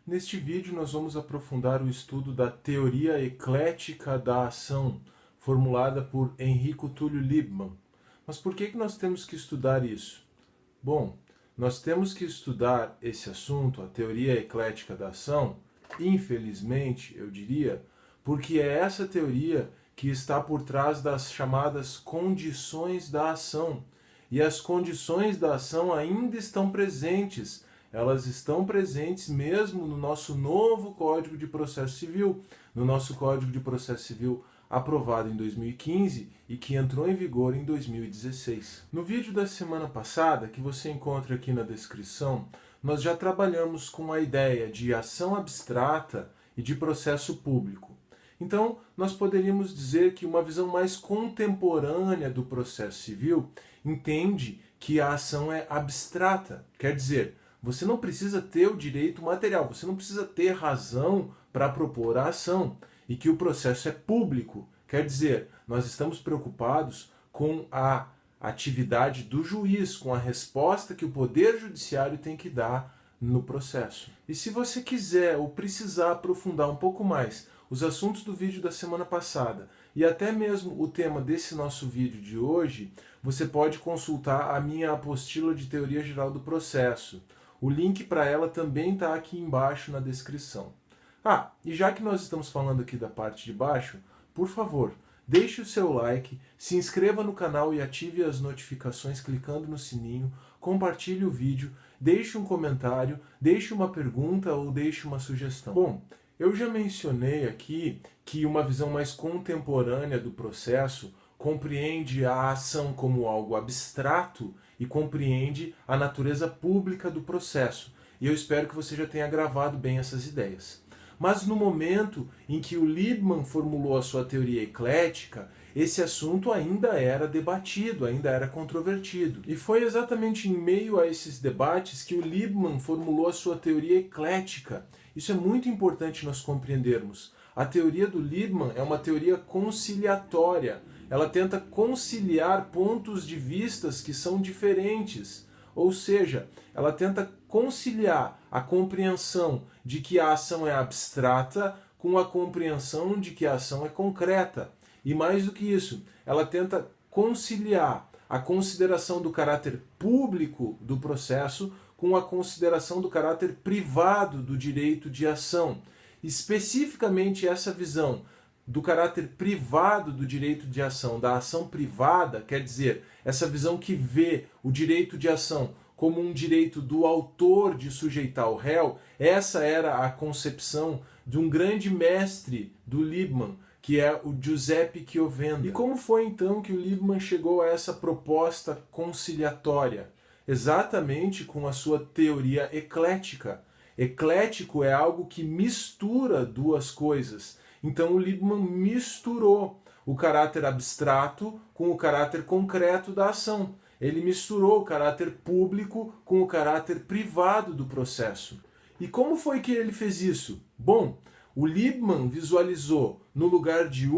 Neste vídeo nós vamos aprofundar o estudo da teoria eclética da ação, formulada por Enrico Túlio Liebman. Mas por que nós temos que estudar isso? Bom, nós temos que estudar esse assunto, a teoria eclética da ação, infelizmente, eu diria, porque é essa teoria que está por trás das chamadas condições da ação. E as condições da ação ainda estão presentes. Elas estão presentes mesmo no nosso novo Código de Processo Civil, no nosso Código de Processo Civil aprovado em 2015 e que entrou em vigor em 2016. No vídeo da semana passada, que você encontra aqui na descrição, nós já trabalhamos com a ideia de ação abstrata e de processo público. Então, nós poderíamos dizer que uma visão mais contemporânea do processo civil entende que a ação é abstrata. Quer dizer, você não precisa ter o direito material, você não precisa ter razão para propor a ação, e que o processo é público. Quer dizer, nós estamos preocupados com a atividade do juiz, com a resposta que o Poder Judiciário tem que dar no processo. E se você quiser ou precisar aprofundar um pouco mais os assuntos do vídeo da semana passada e até mesmo o tema desse nosso vídeo de hoje, você pode consultar a minha apostila de Teoria Geral do Processo. O link para ela também está aqui embaixo na descrição. E já que nós estamos falando aqui da parte de baixo, por favor, deixe o seu like, se inscreva no canal e ative as notificações clicando no sininho, compartilhe o vídeo, deixe um comentário, deixe uma pergunta ou deixe uma sugestão. Bom, eu já mencionei aqui que uma visão mais contemporânea do processo compreende a ação como algo abstrato e compreende a natureza pública do processo. E eu espero que você já tenha gravado bem essas ideias. Mas no momento em que o Liebman formulou a sua teoria eclética, esse assunto ainda era debatido, ainda era controvertido. E foi exatamente em meio a esses debates que o Liebman formulou a sua teoria eclética. Isso é muito importante nós compreendermos. A teoria do Liebman é uma teoria conciliatória. Ela tenta conciliar pontos de vistas que são diferentes. Ou seja, ela tenta conciliar a compreensão de que a ação é abstrata com a compreensão de que a ação é concreta. E mais do que isso, ela tenta conciliar a consideração do caráter público do processo com a consideração do caráter privado do direito de ação. Especificamente essa visão do caráter privado do direito de ação, da ação privada, quer dizer, essa visão que vê o direito de ação como um direito do autor de sujeitar o réu, essa era a concepção de um grande mestre do Liebman, que é o Giuseppe Chiovenda. E como foi então que o Liebman chegou a essa proposta conciliatória? Exatamente com a sua teoria eclética. Eclético é algo que mistura duas coisas. Então o Liebman misturou o caráter abstrato com o caráter concreto da ação. Ele misturou o caráter público com o caráter privado do processo. E como foi que ele fez isso? Bom, o Liebman visualizou no lugar de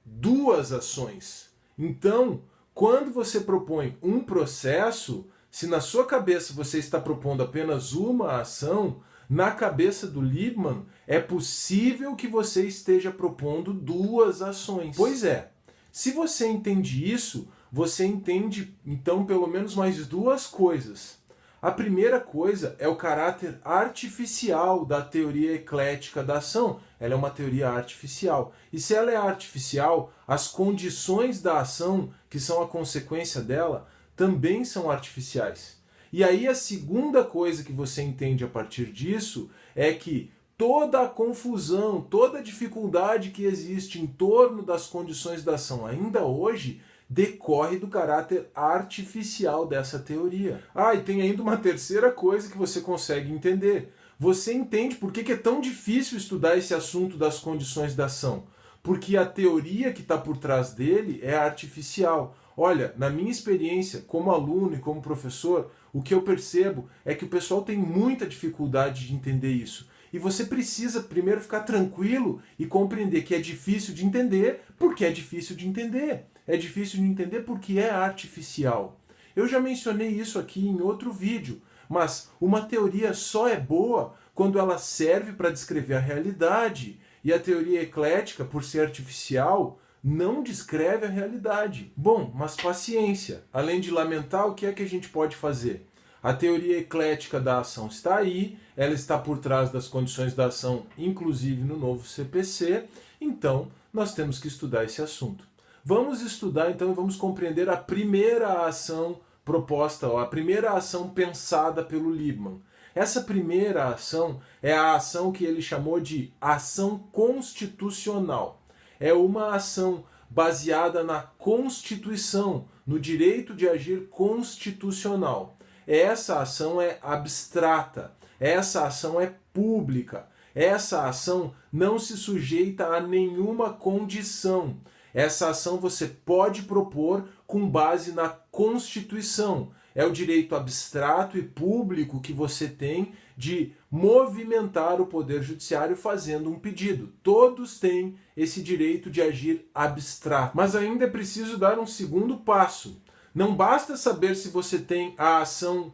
duas ações. Então, quando você propõe um processo, se na sua cabeça você está propondo apenas uma ação, na cabeça do Liebman é possível que você esteja propondo duas ações. Pois é, se você entende isso, você entende então pelo menos mais duas coisas. A primeira coisa é o caráter artificial da teoria eclética da ação. Ela é uma teoria artificial. E se ela é artificial, as condições da ação, que são a consequência dela, também são artificiais. E aí a segunda coisa que você entende a partir disso é que toda a confusão, toda a dificuldade que existe em torno das condições da ação ainda hoje decorre do caráter artificial dessa teoria. E tem ainda uma terceira coisa que você consegue entender. Você entende por que é tão difícil estudar esse assunto das condições da ação? Porque a teoria que está por trás dele é artificial. Olha, na minha experiência como aluno e como professor, o que eu percebo é que o pessoal tem muita dificuldade de entender isso. E você precisa primeiro ficar tranquilo e compreender que é difícil de entender porque é difícil de entender. É difícil de entender porque é artificial. Eu já mencionei isso aqui em outro vídeo, mas uma teoria só é boa quando ela serve para descrever a realidade. E a teoria eclética, por ser artificial, não descreve a realidade. Bom, mas paciência. Além de lamentar, o que é que a gente pode fazer? A teoria eclética da ação está aí, ela está por trás das condições da ação, inclusive no novo CPC, então nós temos que estudar esse assunto. Vamos estudar então e vamos compreender a primeira ação proposta, a primeira ação pensada pelo Liebman. Essa primeira ação é a ação que ele chamou de ação constitucional. É uma ação baseada na Constituição, no direito de agir constitucional. Essa ação é abstrata, essa ação é pública, essa ação não se sujeita a nenhuma condição. Essa ação você pode propor com base na Constituição. É o direito abstrato e público que você tem de movimentar o Poder Judiciário fazendo um pedido. Todos têm esse direito de agir abstrato. Mas ainda é preciso dar um segundo passo. Não basta saber se você tem a ação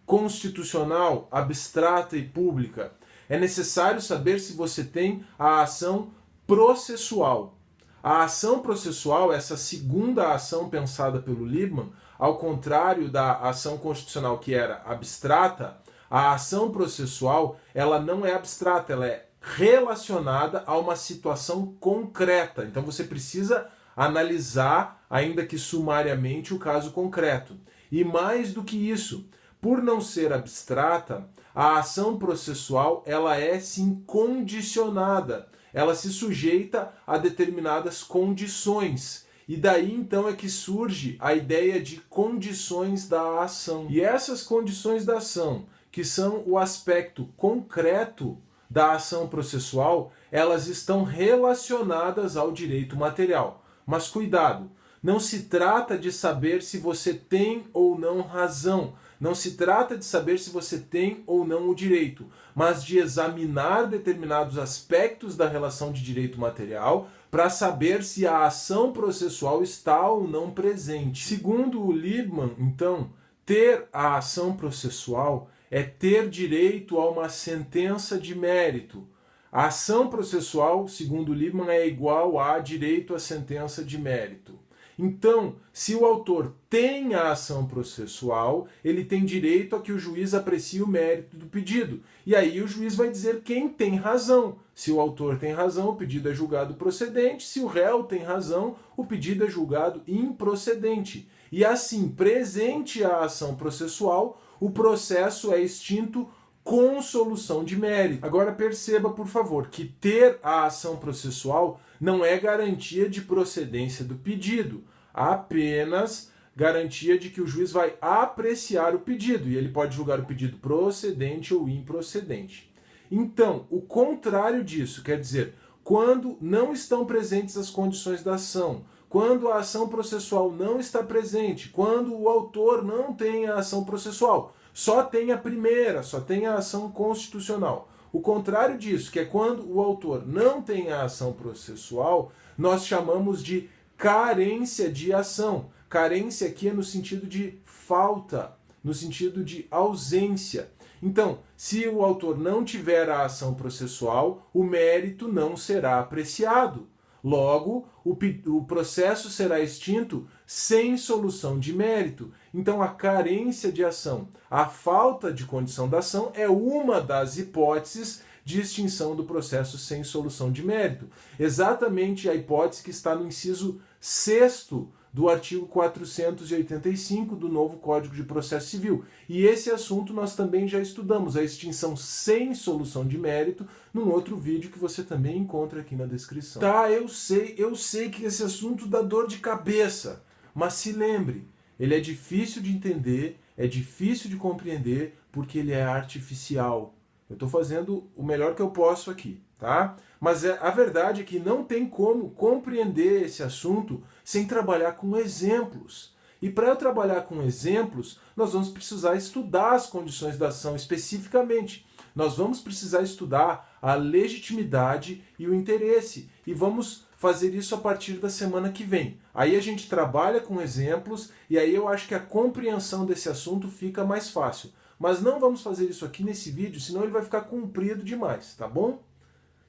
constitucional, abstrata e pública. É necessário saber se você tem a ação processual. A ação processual, essa segunda ação pensada pelo Liebman, ao contrário da ação constitucional que era abstrata, a ação processual ela não é abstrata, ela é relacionada a uma situação concreta. Então você precisa analisar, ainda que sumariamente, o caso concreto. E mais do que isso, por não ser abstrata, a ação processual ela é sim condicionada. Ela se sujeita a determinadas condições. E daí então é que surge a ideia de condições da ação. E essas condições da ação, que são o aspecto concreto da ação processual, elas estão relacionadas ao direito material. Mas cuidado, não se trata de saber se você tem ou não razão. Não se trata de saber se você tem ou não o direito, mas de examinar determinados aspectos da relação de direito material para saber se a ação processual está ou não presente. Segundo o Liebman, então, ter a ação processual é ter direito a uma sentença de mérito. A ação processual, segundo o Liebman, é igual a direito à sentença de mérito. Então, se o autor tem a ação processual, ele tem direito a que o juiz aprecie o mérito do pedido. E aí o juiz vai dizer quem tem razão. Se o autor tem razão, o pedido é julgado procedente. Se o réu tem razão, o pedido é julgado improcedente. E assim, presente a ação processual, o processo é extinto com solução de mérito. Agora perceba, por favor, que ter a ação processual não é garantia de procedência do pedido, apenas garantia de que o juiz vai apreciar o pedido e ele pode julgar o pedido procedente ou improcedente. Então, o contrário disso, quer dizer, quando não estão presentes as condições da ação, quando a ação processual não está presente, quando o autor não tem a ação processual, só tem a primeira, só tem a ação constitucional. O contrário disso, que é quando o autor não tem a ação processual, nós chamamos de carência de ação. Carência aqui é no sentido de falta, no sentido de ausência. Então, se o autor não tiver a ação processual, o mérito não será apreciado. Logo, o processo será extinto sem solução de mérito. Então, a carência de ação, a falta de condição da ação é uma das hipóteses de extinção do processo sem solução de mérito. Exatamente a hipótese que está no inciso 6º do artigo 485 do novo Código de Processo Civil. E esse assunto nós também já estudamos, a extinção sem solução de mérito, num outro vídeo que você também encontra aqui na descrição. Tá, eu sei que esse assunto dá dor de cabeça, mas se lembre, ele é difícil de entender, é difícil de compreender, porque ele é artificial. Eu estou fazendo o melhor que eu posso aqui, tá? Mas a verdade é que não tem como compreender esse assunto sem trabalhar com exemplos. E para eu trabalhar com exemplos, nós vamos precisar estudar as condições da ação especificamente. Nós vamos precisar estudar a legitimidade e o interesse. E vamos fazer isso a partir da semana que vem. Aí a gente trabalha com exemplos e aí eu acho que a compreensão desse assunto fica mais fácil. Mas não vamos fazer isso aqui nesse vídeo, senão ele vai ficar comprido demais, tá bom?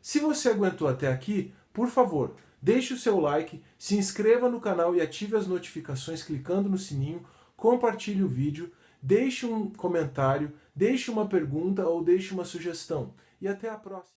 Se você aguentou até aqui, por favor, deixe o seu like, se inscreva no canal e ative as notificações clicando no sininho, compartilhe o vídeo, deixe um comentário, deixe uma pergunta ou deixe uma sugestão. E até a próxima!